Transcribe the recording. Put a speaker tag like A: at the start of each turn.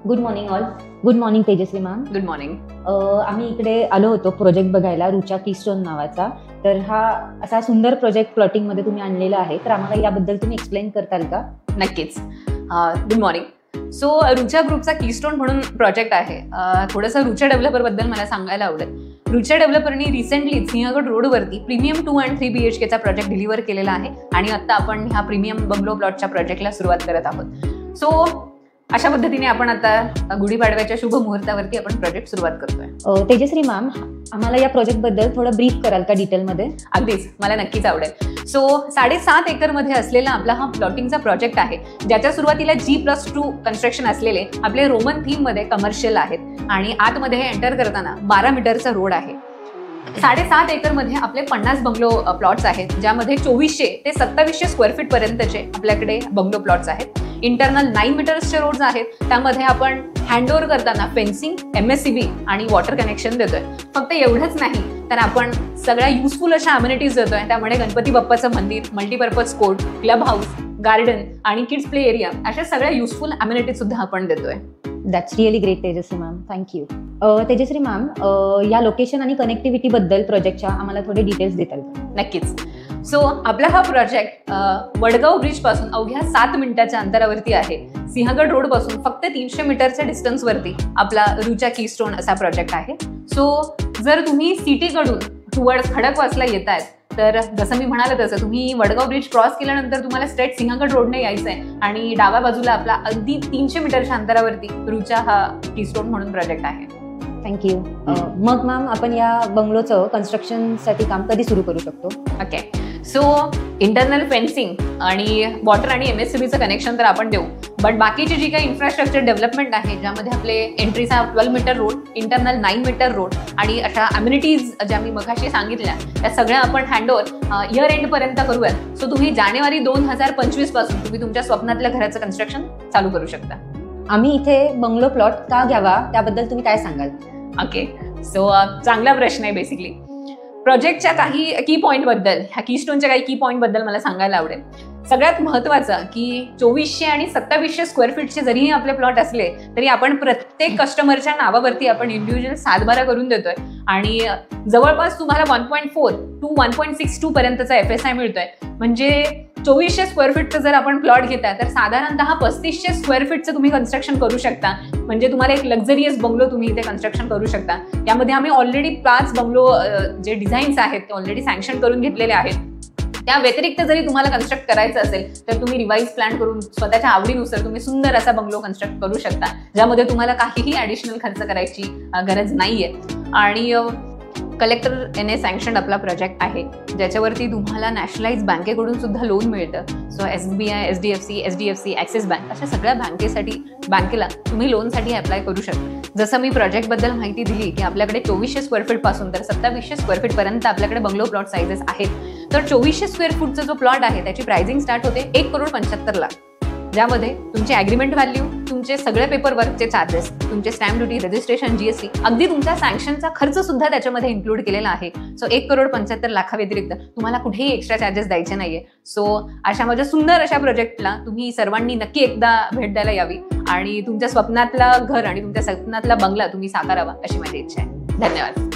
A: Good morning all. Good morning Tejaswi ma'am.
B: Good morning.
A: आम्ही इकडे आलो होतो प्रोजेक्ट बघायला, रुचा कीस्टोन नावाचा. तर हा असा सुंदर प्रोजेक्ट प्लॉटिंग मध्ये तुम्ही आणलेला आहे, तर आम्हाला याबद्दल तुम्ही एक्सप्लेन करताल का?
B: नक्कीच. Good morning. सो रुचा ग्रुपचा कीस्टोन म्हणून प्रोजेक्ट आहे. थोडंसं रुचा डेव्हलपर बद्दल मला सांगायला आवडेल. रुचा डेव्हलपरनी रिसेंटली सिंहगड रोडवरती प्रीमियम 2 and 3 BHKचा प्रोजेक्ट डिलिव्हर केलेला आहे आणि आता आपण ह्या प्रीमियम बंगलो प्लॉटच्या प्रोजेक्टला सुरुवात करत आहोत. सो अशा पद्धतीने आपण आता गुढीपाडव्याच्या शुभ मुहूर्तावरती आपण प्रोजेक्ट सुरुवात करतोय.
A: तेजश्री मॅम, आम्हाला या प्रोजेक्ट बद्दल थोडं ब्रीफ कराल का डिटेलमध्ये?
B: अगदीच, मला नक्कीच आवडेल. सो 7.5 एकरमध्ये असलेला आपला हा प्लॉटिंगचा प्रोजेक्ट आहे, ज्याच्या सुरुवातीला G+2 कन्स्ट्रक्शन असलेले आपले रोमन थीम मध्ये कमर्शियल आहेत आणि आतमध्ये एंटर करताना 12 मीटरचा रोड आहे. 7.5 एकरमध्ये आपले 50 बंगलो प्लॉट्स आहेत, ज्यामध्ये 2400 ते 2700 स्क्वेअर फीट पर्यंतचे आपल्याकडे बंगलो प्लॉट्स आहेत. इंटरनल 9 मीटर्सचे रोड्स आहेत, त्यामध्ये आपण हँडओव्हर करताना फेन्सिंग, MSCB आणि वॉटर कनेक्शन देतोय. फक्त एवढंच नाही तर आपण सगळ्या युजफुल अशा अम्युनिटीज देतोय. त्यामध्ये गणपती बाप्पाचं मंदिर, multipurpose court, club house, garden आणि किड्स प्ले एरिया अशा सगळ्या युजफुल अम्युनिटीज सुद्धा आपण देतोय.
A: That's really great Tejashree ma'am, thank you. Tejashree ma'am, या लोकेशन आणि कनेक्टिव्हिटी बद्दल प्रोजेक्टच्या आम्हाला थोडे डिटेल्स देताल का?
B: नक्कीच. सो आपला हा प्रोजेक्ट वडगाव ब्रिज पासून अवघ्या 7 मिनिटाच्या अंतरावरती आहे. सिंहगड रोड पासून फक्त 300 मीटरच्या डिस्टन्स वरती आपला रुचा कीस्टोन असा प्रोजेक्ट आहे. सो जर तुम्ही सिटीकडून टुवर्ड्स खडकवासला येतायत, तर जसं मी म्हणाले तसं तुम्ही वडगाव ब्रिज क्रॉस केल्यानंतर तुम्हाला स्ट्रेट सिंहगड रोडने यायचंय आणि डाव्या बाजूला आपला अगदी 300 मीटरच्या अंतरावरती रुचा हा कीस्टोन म्हणून प्रोजेक्ट आहे.
A: थँक्यू. मग मॅम, आपण या बंगलोचं कन्स्ट्रक्शनसाठी काम कधी सुरू करू शकतो?
B: ओके. सो इंटरनल फेन्सिंग आणि वॉटर आणि MSCBचं कनेक्शन तर आपण देऊ, बट बाकीची जी काही इन्फ्रास्ट्रक्चर डेव्हलपमेंट आहे, ज्यामध्ये आपले एंट्रीचा 12 metre road, internal 9 metre road आणि अशा अम्युनिटीज ज्या मी मगाशी सांगितल्या, त्या सगळ्या आपण हँडओव्हर इयर एंड पर्यंत करूयात. सो तुम्ही जानेवारी 2025 पासून तुम्ही तुमच्या स्वप्नातल्या घराचं कन्स्ट्रक्शन चालू करू शकता.
A: आम्ही इथे बंगलो प्लॉट का घ्यावा त्याबद्दल तुम्ही काय सांगाल?
B: ओके. सो चांगला प्रश्न आहे. बेसिकली प्रोजेक्टच्या काही की पॉईंट बद्दल, ह्या कीस्टोनच्या काही की पॉईंट बद्दल मला सांगायला आवडेल. सगळ्यात महत्त्वाचं की 2400 आणि 2700 स्क्वेअर फीटचे जरीही आपले प्लॉट असले तरी आपण प्रत्येक कस्टमरच्या नावावरती आपण इंडिव्हिज्युअल 7/12 करून देतोय आणि जवळपास तुम्हाला 1.4 to 1.62 पर्यंतचा FSI मिळतोय. म्हणजे 2400 स्क्वेअर फीटचं जर आपण प्लॉट घेता तर साधारणतः 3500 स्क्वेअर फीटचं तुम्ही कन्स्ट्रक्शन करू शकता. म्हणजे तुम्हाला एक लक्झरियस बंगलो तुम्ही इथे कन्स्ट्रक्शन करू शकता. यामध्ये आम्ही ऑलरेडी 5 बंगलो जे डिझाईन्स आहेत ते ऑलरेडी सँक्शन करून घेतलेले आहेत. त्या व्यतिरिक्त जरी तुम्हाला कन्स्ट्रक्ट करायचं असेल तर तुम्ही रिवाइज प्लॅन करून स्वतःच्या आवडीनुसार तुम्ही सुंदर असा बंगलो कन्स्ट्रक्ट करू शकता, ज्यामध्ये तुम्हाला काहीही ॲडिशनल खर्च करायची गरज नाहीये. आणि कलेक्टर NA सँक्शन आपला प्रोजेक्ट आहे, ज्याच्यावरती तुम्हाला नॅशनलाइज बँकेकडून सुद्धा लोन मिळतं. So SBI, HDFC, axis bank अशा सगळ्या बँकेला तुम्ही लोनसाठी अप्लाय करू शकता. जसं मी प्रोजेक्टबद्दल माहिती दिली की आपल्याकडे 2400 स्क्वेअर फीट पासून तर 2700 स्क्वेअर फीट पर्यंत आपल्याकडे बंगलो प्लॉट साइजेस आहेत. तर 2400 स्क्वेअर फूटचा जो प्लॉट आहे त्याची प्राइसिंग स्टार्ट होते 1,75,00,000, ज्यामध्ये तुमचे ॲग्रीमेंट व्हॅल्यू, तुमचे सगळे पेपर वर्कचे चार्जेस, तुमचे स्टॅम्प ड्युटी, रजिस्ट्रेशन, GST, अगदी तुमच्या सँक्शनचा खर्च सुद्धा त्याच्यामध्ये इन्क्लूड केलेला आहे. सो 1,75,00,000 व्यतिरिक्त तुम्हाला कुठेही एक्स्ट्रा चार्जेस द्यायचे नाहीये. सो अशा माझ्या सुंदर अशा प्रोजेक्टला तुम्ही सर्वांनी नक्की एकदा भेट द्यायला यावी आणि तुमच्या स्वप्नातला घर आणि तुमच्या स्वप्नातला बंगला तुम्ही साकारावा अशी माझी इच्छा आहे. धन्यवाद.